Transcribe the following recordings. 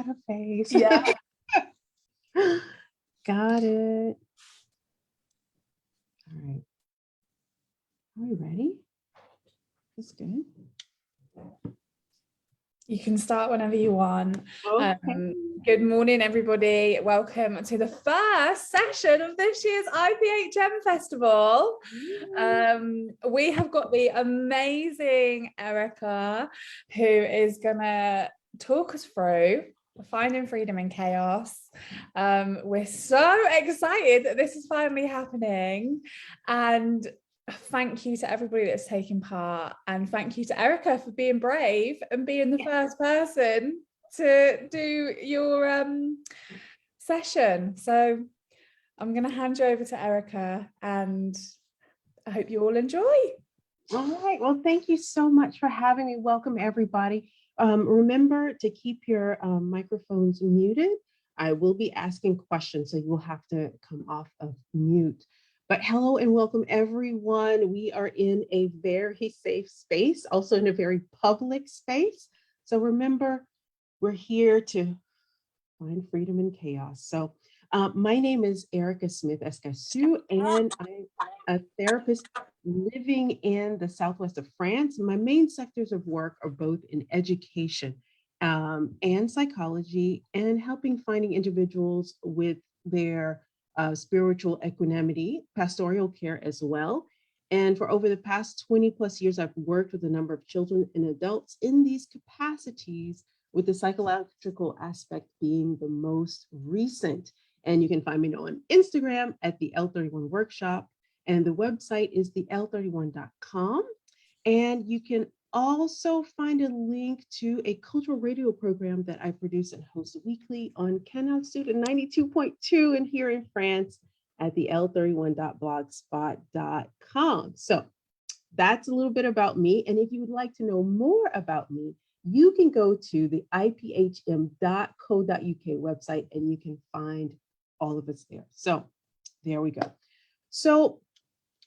her face. Yeah. Got it. All right. Are we ready? That's good. You can start whenever you want. Okay. Good morning, everybody. Welcome to the first session of this year's IPHM Festival. We have got the amazing Erica, who is going to talk us through finding freedom in chaos. We're so excited that this is finally happening, and thank you to everybody that's taken part, and thank you to Erica for being brave and being the first person to do your session. So I'm going to hand you over to Erica, and I hope you all enjoy. All right. Well, thank you so much for having me. Welcome, everybody. Remember to keep your microphones muted. I will be asking questions, so you will have to come off of mute. But hello and welcome, everyone. We are in a very safe space, also in a very public space. So remember, we're here to find freedom in chaos. So my name is Erica Smith-Escassut, and I'm a therapist living in the southwest of France. My main sectors of work are both in education and psychology, and helping finding individuals with their spiritual equanimity, pastoral care as well. And for over the past 20 plus years, I've worked with a number of children and adults in these capacities, with the psychological aspect being the most recent. And you can find me on Instagram at the L31 Workshop, and the website is the L31.com. And you can also find a link to a cultural radio program that I produce and host weekly on Canal Sud 92.2 and here in France at the L31.blogspot.com. So that's a little bit about me. And if you would like to know more about me, you can go to the IPHM.co.uk website and you can find all of us there. So there we go. So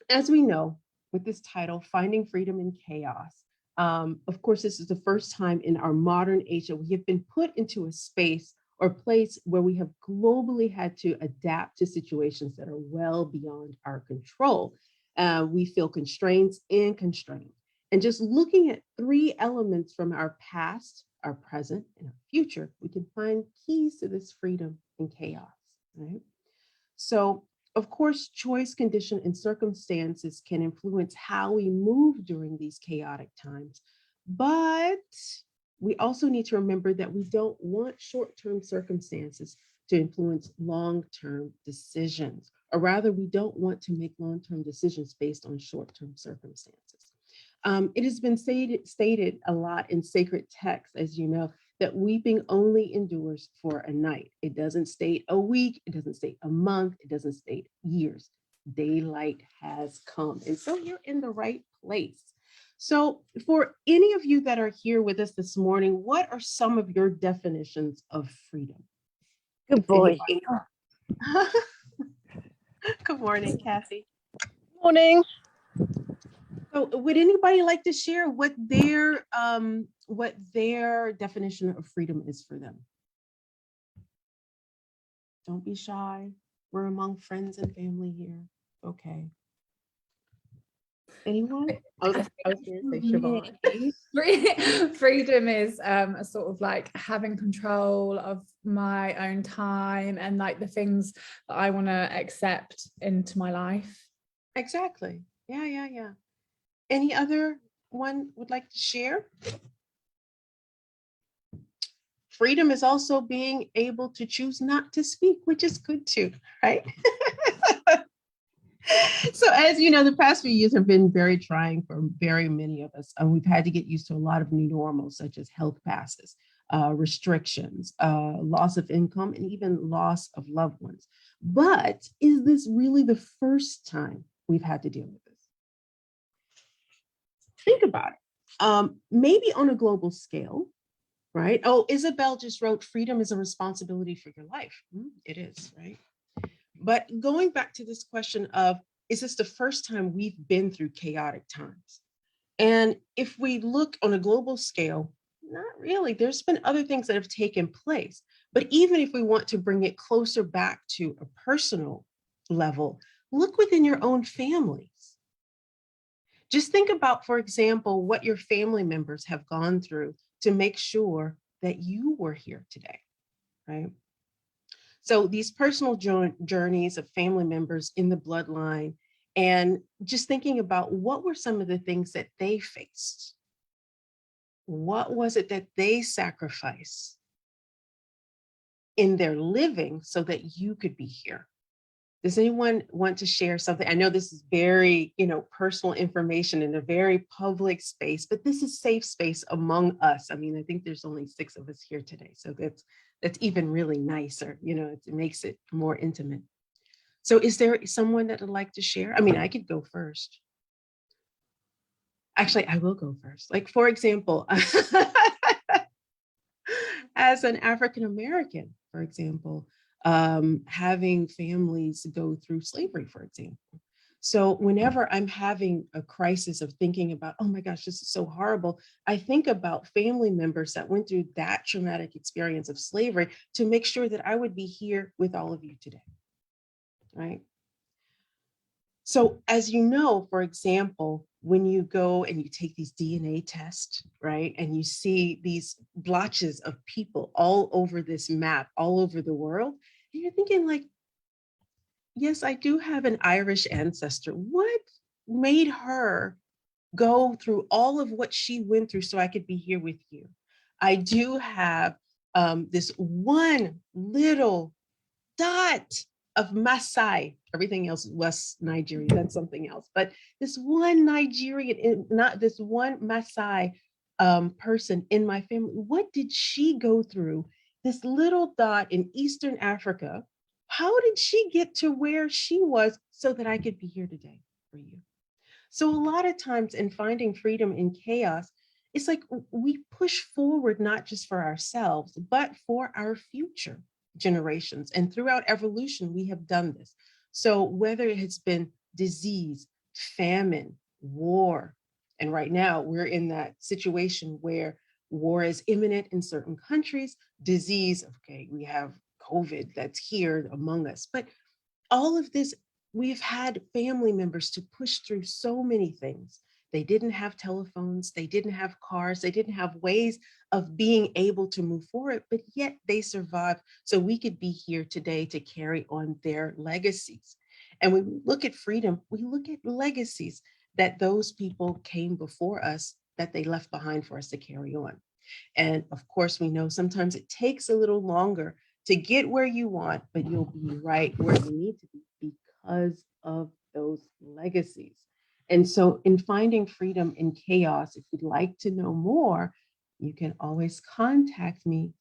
as we know, with this title, Finding Freedom in Chaos, of course, this is the first time in our modern age that we have been put into a space or place where we have globally had to adapt to situations that are well beyond our control. We feel constraints and constrained. And just looking at three elements from our past, our present, and our future, we can find keys to this freedom in chaos, right? So, of course, choice, condition, and circumstances can influence how we move during these chaotic times. But we also need to remember that we don't want short-term circumstances to influence long-term decisions, or rather, we don't want to make long-term decisions based on short-term circumstances. It has been stated a lot in sacred texts, as you know, that weeping only endures for a night. It doesn't state a week, it doesn't state a month, it doesn't state years. Daylight has come. And so you're in the right place. So for any of you that are here with us this morning, what are some of your definitions of freedom? Good boy. Good morning, Kathy. Morning. So would anybody like to share what their definition of freedom is for them? Don't be shy. We're among friends and family here. Okay. Anyone? I was going to say Siobhan. Freedom is a sort of like having control of my own time and like the things that I want to accept into my life. Exactly. Yeah. Any other one would like to share? Freedom is also being able to choose not to speak, which is good too, right? So as you know, the past few years have been very trying for very many of us. We've had to get used to a lot of new normals, such as health passes, restrictions, loss of income, and even loss of loved ones. But is this really the first time we've had to deal with this? Think about it. Maybe on a global scale, right? Oh, Isabel just wrote, freedom is a responsibility for your life. It is, right? But going back to this question of, is this the first time we've been through chaotic times? And if we look on a global scale, Not really. There's been other things that have taken place. But even if we want to bring it closer back to a personal level, look within your own families. Just think about, for example, what your family members have gone through to make sure that you were here today, right? So these personal journeys of family members in the bloodline, and just thinking about what were some of the things that they faced. What was it that they sacrificed in their living so that you could be here? Does anyone want to share something? I know this is very, personal information in a very public space, but this is safe space among us. I mean, I think there's only 6 of us here today, so that's even really nicer. It makes it more intimate. So, is there someone that would like to share? I mean, I could go first. Actually, I will go first. Like, for example, as an African American, for example, having families go through slavery, for example. So whenever I'm having a crisis of thinking about, oh my gosh, this is so horrible, I think about family members that went through that traumatic experience of slavery to make sure that I would be here with all of you today, right? So as you know, for example, when you go and you take these DNA tests, right, and you see these blotches of people all over this map, all over the world, and you're thinking like, yes, I do have an Irish ancestor. What made her go through all of what she went through so I could be here with you? I do have this one little dot of Maasai. Everything else is West Nigeria, that's something else. But this one Nigerian, not this one Maasai person in my family, what did she go through? This little dot in Eastern Africa, how did she get to where she was so that I could be here today for you? So a lot of times in finding freedom in chaos, it's like we push forward, not just for ourselves, but for our future generations. And throughout evolution, we have done this. So whether it's been disease, famine, war, and right now we're in that situation where war is imminent in certain countries, disease, okay, we have COVID that's here among us. But all of this, we've had family members to push through so many things. They didn't have telephones, they didn't have cars, they didn't have ways of being able to move forward, but yet they survived so we could be here today to carry on their legacies. And when we look at freedom, we look at legacies that those people came before us, that they left behind for us to carry on. And of course, we know sometimes it takes a little longer to get where you want, but you'll be right where you need to be because of those legacies. And so in finding freedom in chaos, if you'd like to know more, you can always contact me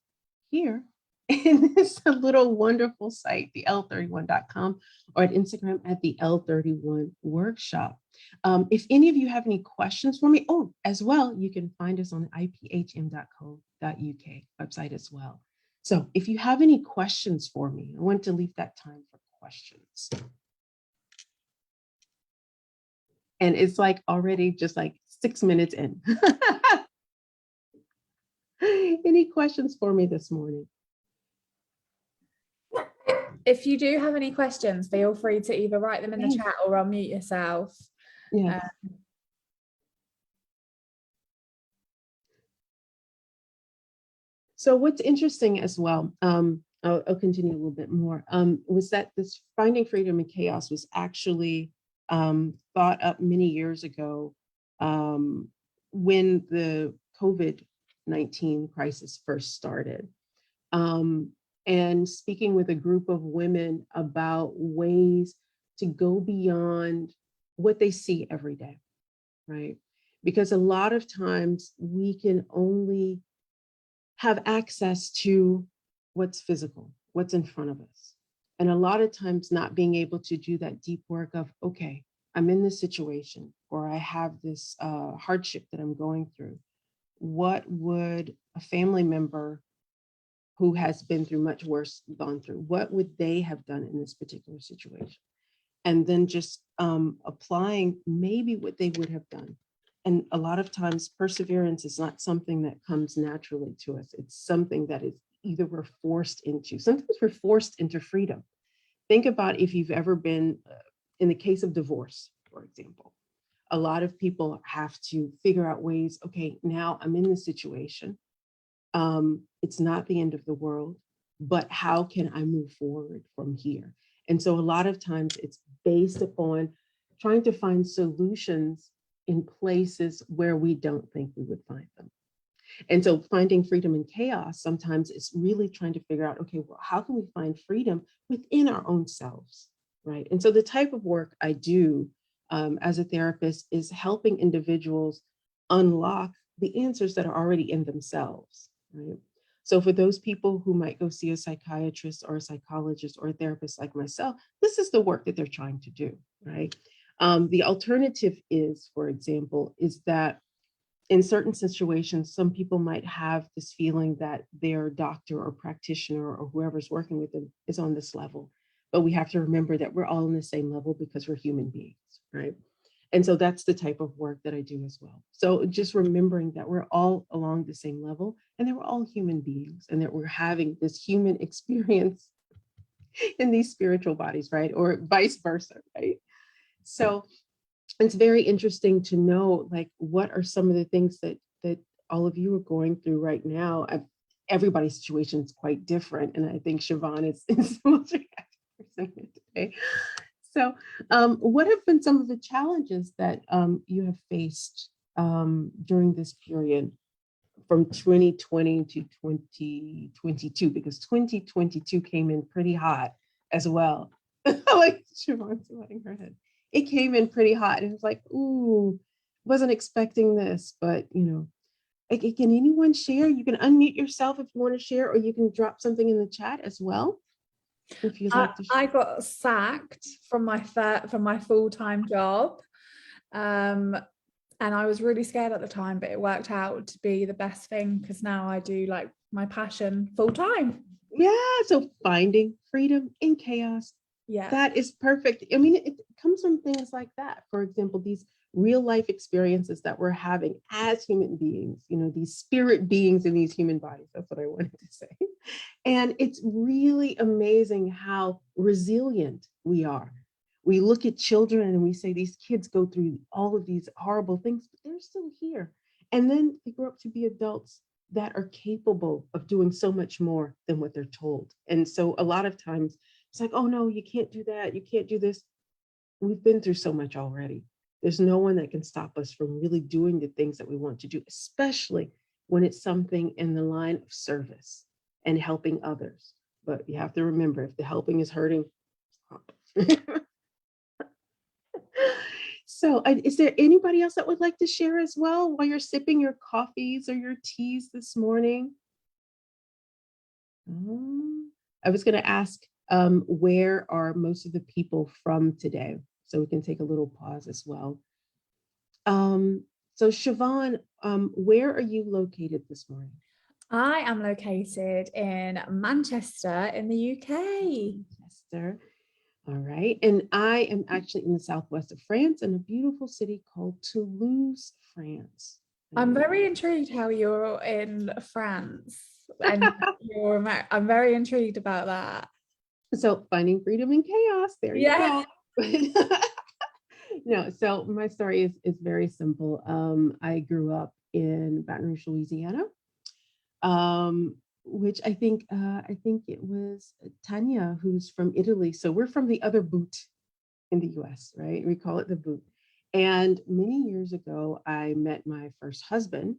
here in this little wonderful site, the L31.com, or at Instagram at the L31 Workshop. If any of you have any questions for me, as well, you can find us on the IPHM.co.uk website as well. So if you have any questions for me, I want to leave that time for questions. And it's like already just like 6 minutes in. Any questions for me this morning? If you do have any questions, feel free to either write them in the chat or unmute yourself. Yes. So what's interesting as well, I'll continue a little bit more, was that this finding freedom in chaos was actually thought up many years ago when the COVID-19 crisis first started. And speaking with a group of women about ways to go beyond what they see every day, right? Because a lot of times we can only have access to what's physical, what's in front of us. And a lot of times not being able to do that deep work of, okay, I'm in this situation, or I have this hardship that I'm going through. What would a family member who has been through much worse gone through, what would they have done in this particular situation? And then just applying maybe what they would have done And a lot of times perseverance is not something that comes naturally to us. It's something that is either we're forced into. Sometimes we're forced into freedom. Think about if you've ever been in the case of divorce, for example. A lot of people have to figure out ways, okay, now I'm in this situation. It's not the end of the world, but how can I move forward from here? And so a lot of times it's based upon trying to find solutions in places where we don't think we would find them. And so finding freedom in chaos sometimes is really trying to figure out, okay, well, how can we find freedom within our own selves, right? And so the type of work I do as a therapist is helping individuals unlock the answers that are already in themselves, right? So for those people who might go see a psychiatrist or a psychologist or a therapist like myself, this is the work that they're trying to do, right? The alternative is, for example, is that in certain situations, some people might have this feeling that their doctor or practitioner or whoever's working with them is on this level. But we have to remember that we're all on the same level because we're human beings, right? And so that's the type of work that I do as well. So just remembering that we're all along the same level and that we're all human beings and that we're having this human experience in these spiritual bodies, right? Or vice versa, right? So it's very interesting to know, like, what are some of the things that all of you are going through right now. Everybody's situation is quite different, and I think Siobhan is the most reactive person here today. So, what have been some of the challenges that you have faced during this period from 2020 to 2022? Because 2022 came in pretty hot as well. Like Siobhan's nodding her head. It came in pretty hot. And it was like, ooh, wasn't expecting this, but like, can anyone share? You can unmute yourself if you want to share, or you can drop something in the chat as well. If you'd like to share. I got sacked from my full-time job. And I was really scared at the time, but it worked out to be the best thing because now I do like my passion full time. Yeah. So finding freedom in chaos. Yeah. That is perfect. I mean, it comes from things like that. For example, these real life experiences that we're having as human beings, these spirit beings in these human bodies. That's what I wanted to say. And it's really amazing how resilient we are. We look at children and we say these kids go through all of these horrible things, but they're still here. And then they grow up to be adults that are capable of doing so much more than what they're told. And so a lot of times it's like, oh no, you can't do that. You can't do this. We've been through so much already. There's no one that can stop us from really doing the things that we want to do, especially when it's something in the line of service and helping others. But you have to remember, if the helping is hurting, stop. So is there anybody else that would like to share as well while you're sipping your coffees or your teas this morning? I was going to ask, where are most of the people from today? So we can take a little pause as well. So Siobhan, where are you located this morning? I am located in Manchester in the UK. Manchester. All right. And I am actually in the southwest of France in a beautiful city called Toulouse, France. I'm very intrigued how you're in France and I'm very intrigued about that. So finding freedom in chaos. There you go. No, so my story is very simple. I grew up in Baton Rouge, Louisiana, which I think it was Tanya who's from Italy. So we're from the other boot in the US, right? We call it the boot. And many years ago, I met my first husband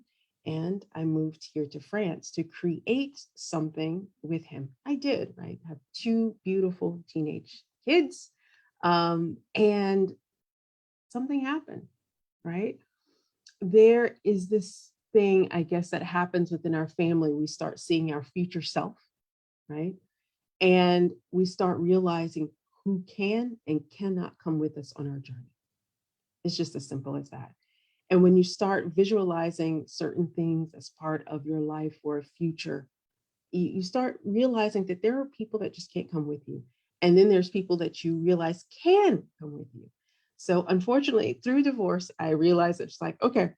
and I moved here to France to create something with him. I did, right? I have two beautiful teenage kids. And something happened, right? There is this thing, I guess, that happens within our family. We start seeing our future self, right? And we start realizing who can and cannot come with us on our journey. It's just as simple as that. And when you start visualizing certain things as part of your life or a future, you start realizing that there are people that just can't come with you. And then there's people that you realize can come with you. So unfortunately, through divorce, I realized it's like, okay,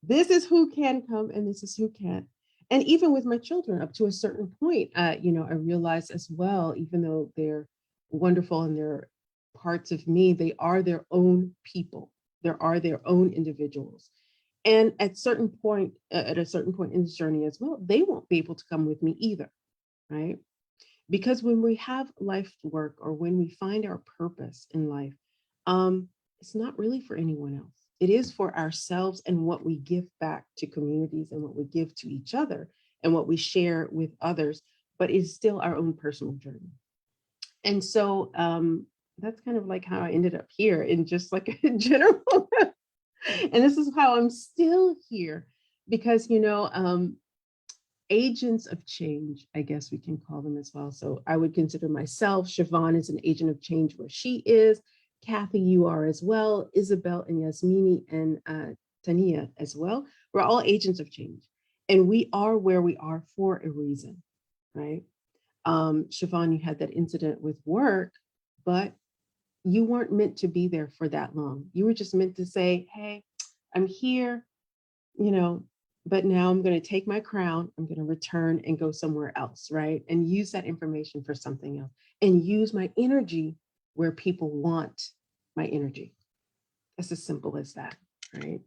this is who can come and this is who can't. And even with my children, up to a certain point, I realized as well, even though they're wonderful and they're parts of me, they are their own people. There are their own individuals. And at a certain point in this journey as well, they won't be able to come with me either, right? Because when we have life work or when we find our purpose in life, it's not really for anyone else. It is for ourselves and what we give back to communities and what we give to each other and what we share with others, but it's still our own personal journey. And so that's kind of like how I ended up here in just like a general. And this is how I'm still here because, agents of change, I guess we can call them as well. So I would consider myself, Siobhan is an agent of change where she is. Kathy, you are as well. Isabel and Yasmini and Tania as well. We're all agents of change. And we are where we are for a reason, right? Siobhan, you had that incident with work, but you weren't meant to be there for that long. You were just meant to say, hey, I'm here, but now I'm going to take my crown, I'm going to return and go somewhere else, right? And use that information for something else and use my energy where people want my energy. It's as simple as that, right?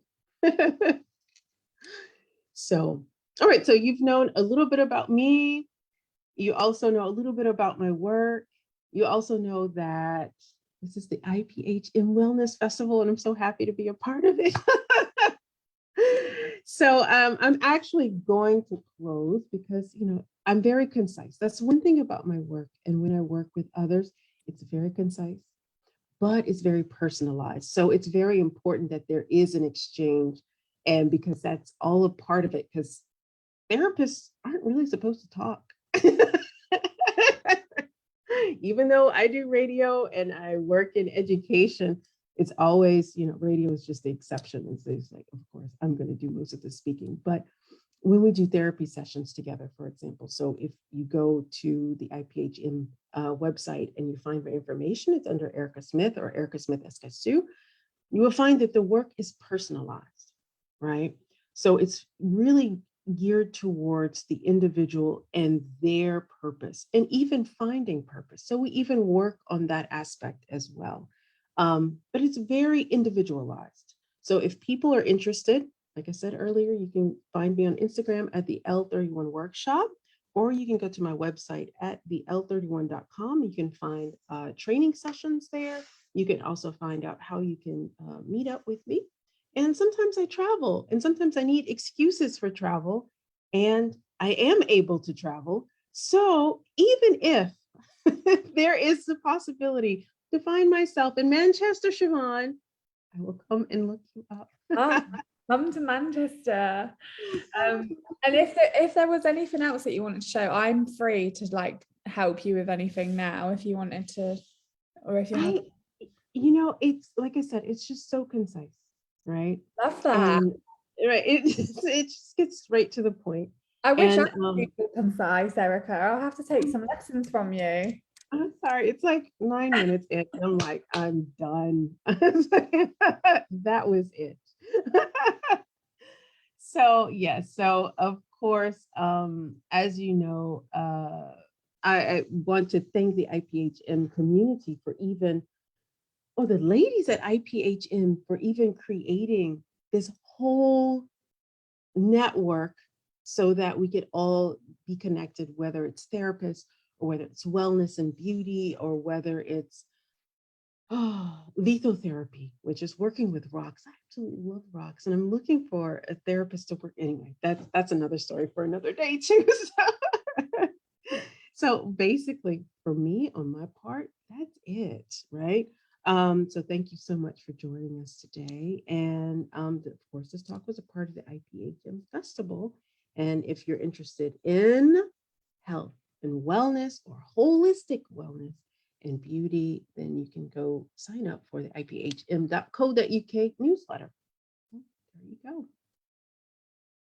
So, all right, so you've known a little bit about me. You also know a little bit about my work. You also know that this is the IPHM Wellness Festival, and I'm so happy to be a part of it. So I'm actually going to close because, I'm very concise. That's one thing about my work. And when I work with others, it's very concise, but it's very personalized. So it's very important that there is an exchange. And because that's all a part of it, because therapists aren't really supposed to talk. Even though I do radio and I work in education, it's always, radio is just the exception. It's like, of course, I'm going to do most of the speaking. But when we do therapy sessions together, for example, so if you go to the IPHM website and you find my information, it's under Erica Smith or Erica Smith-Escassut, you will find that the work is personalized, right? So it's really geared towards the individual and their purpose and even finding purpose. So we even work on that aspect as well. But it's very individualized. So if people are interested, like I said earlier, you can find me on Instagram at the L31 Workshop, or you can go to my website at the L31.com. You can find training sessions there. You can also find out how you can meet up with me. And sometimes I travel, and sometimes I need excuses for travel, and I am able to travel. So even if there is the possibility to find myself in Manchester, Siobhan, I will come and look you up. Oh, come to Manchester. And if there was anything else that you wanted to show, I'm free to help you with anything now if you wanted to, or if you It's like I said, it's just so concise, right? love that. And right, it just gets straight to the point. I wish I And could be so concise, Erica. I'll have to take some lessons from you. I'm sorry, it's like 9 minutes in. And I'm like, I'm done. That was it. So yes, so of course, as you know, I want to thank the IPHM community for even, or the ladies at IPHM for even creating this whole network so that we could all be connected, whether it's therapists or whether it's wellness and beauty, or whether it's lethotherapy, which is working with rocks. I absolutely love rocks, and I'm looking for a therapist to work. Anyway, that's another story for another day too. So basically, for me, on my part, that's it, right? So thank you so much for joining us today. And of course, this talk was a part of the IPHM Festival. And if you're interested in health and wellness or holistic wellness and beauty, then you can go sign up for the iphm.co.uk newsletter. There you go.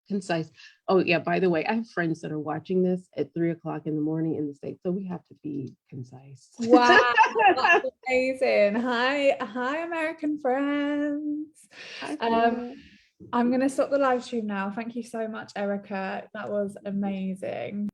concise. Oh yeah, by the way, I have friends that are watching this at 3 o'clock in the morning in the States, so we have to be concise. Wow, that's amazing. Hi, American friends. Hi, Um, Flora. I'm going to stop the live stream now. Thank you so much, Erica. That was amazing.